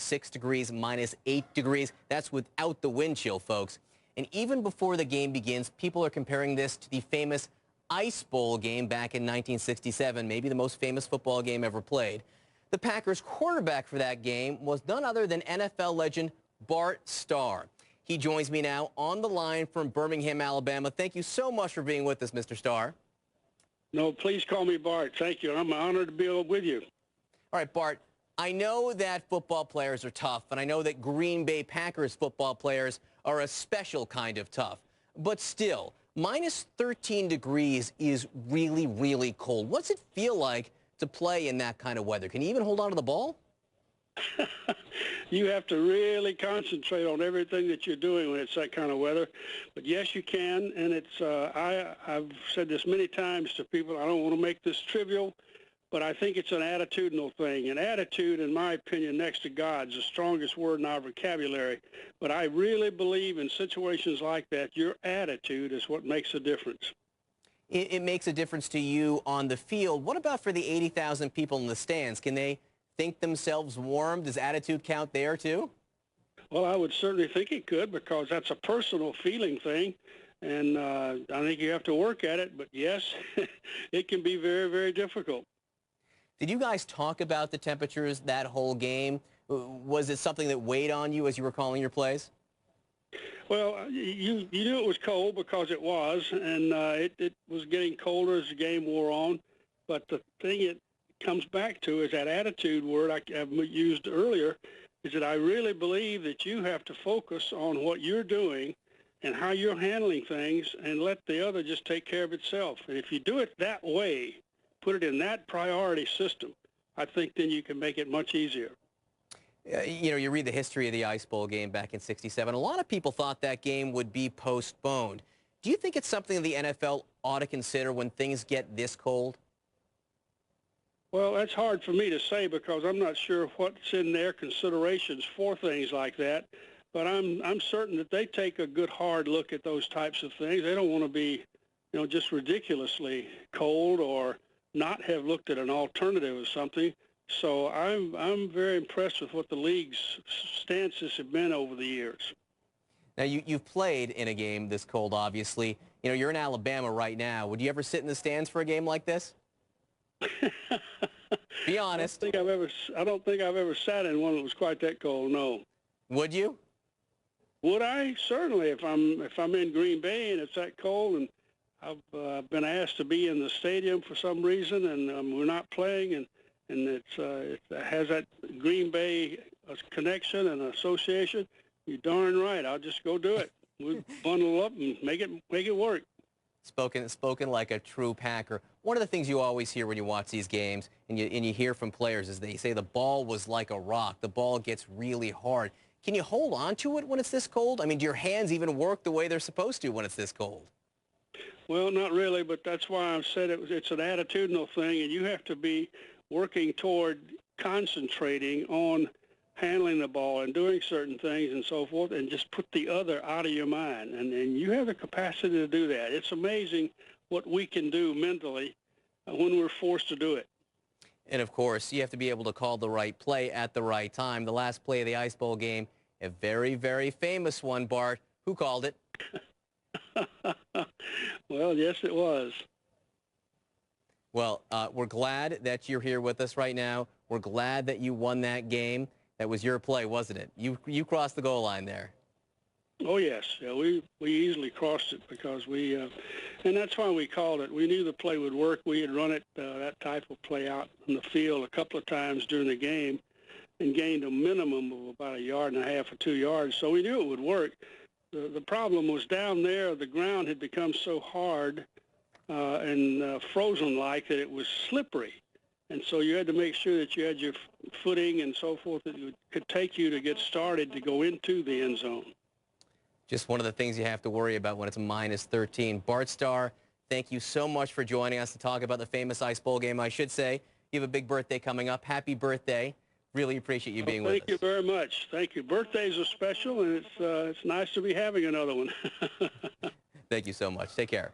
6 degrees, minus 8 degrees. That's without the wind chill, folks. And even before the game begins, people are comparing this to the famous Ice Bowl game back in 1967, maybe the most famous football game ever played. The Packers quarterback for that game was none other than NFL legend Bart Starr. He joins me now on the line from Birmingham, Alabama. Thank you so much for being with us, Mr. Starr. No, please call me Bart. Thank you. I'm honored to be with you. All right, Bart, I know that football players are tough, and I know that Green Bay Packers football players are a special kind of tough. But still, minus 13 degrees is really, really cold. What's it feel like to play in that kind of weather? Can you even hold on to the ball? You have to really concentrate on everything that you're doing when it's that kind of weather. But yes, you can, and it's I've said this many times to people. I don't want to make this trivial, but I think it's an attitudinal thing. And attitude, in my opinion, next to God, is the strongest word in our vocabulary. But I really believe in situations like that, your attitude is what makes a difference. It makes a difference to you on the field. What about for the 80,000 people in the stands? Can they think themselves warm? Does attitude count there, too? Well, I would certainly think it could, because that's a personal feeling thing. And I think you have to work at it. But, yes, it can be very, very difficult. Did you guys talk about the temperatures that whole game? Was it something that weighed on you as you were calling your plays? Well, you knew it was cold because it was, and it was getting colder as the game wore on. But the thing it comes back to is that attitude word I've used earlier, is that I really believe that you have to focus on what you're doing and how you're handling things and let the other just take care of itself. And if you do it that way, put it in that priority system, I think then you can make it much easier. You know, you read the history of the Ice Bowl game back in '67. A lot of people thought that game would be postponed. Do you think it's something the NFL ought to consider when things get this cold? Well, that's hard for me to say, because I'm not sure what's in their considerations for things like that. But I'm certain that they take a good hard look at those types of things. They don't want to be, just ridiculously cold or not have looked at an alternative or something. So I'm very impressed with what the league's stances have been over the years. Now, you've played in a game this cold, obviously. You're in Alabama right now. Would you ever sit in the stands for a game like this? Be honest. I don't think I've ever sat in one that was quite that cold, no. Would you? Would I? Certainly, if I'm in Green Bay and it's that cold, and I've been asked to be in the stadium for some reason, and we're not playing, and it has that Green Bay connection and association, you're darn right. I'll just go do it. We'll bundle up and make it work. Spoken like a true Packer. One of the things you always hear when you watch these games, and you hear from players, is they say the ball was like a rock. The ball gets really hard. Can you hold on to it when it's this cold? I mean, do your hands even work the way they're supposed to when it's this cold? Well, not really, but that's why I've said it's an attitudinal thing, and you have to be working toward concentrating on handling the ball and doing certain things and so forth, and just put the other out of your mind. And you have the capacity to do that. It's amazing what we can do mentally when we're forced to do it. And, of course, you have to be able to call the right play at the right time. The last play of the Ice Bowl game, a very, very famous one, Bart. Who called it? Well, yes, it was. Well, we're glad that you're here with us right now. We're glad that you won that game. That was your play, wasn't it? You crossed the goal line there. Oh, yes. Yeah, we easily crossed it, because and that's why we called it. We knew the play would work. We had run it, that type of play out in the field a couple of times during the game and gained a minimum of about 1.5 yards or 2 yards. So we knew it would work. The problem was down there, the ground had become so hard and frozen-like that it was slippery. And so you had to make sure that you had your footing and so forth that could take you to get started to go into the end zone. Just one of the things you have to worry about when it's minus 13. Bart Starr, thank you so much for joining us to talk about the famous Ice Bowl game. I should say you have a big birthday coming up. Happy birthday. Really appreciate you being with us. Thank you very much. Thank you. Birthdays are special, and it's nice to be having another one. Thank you so much. Take care.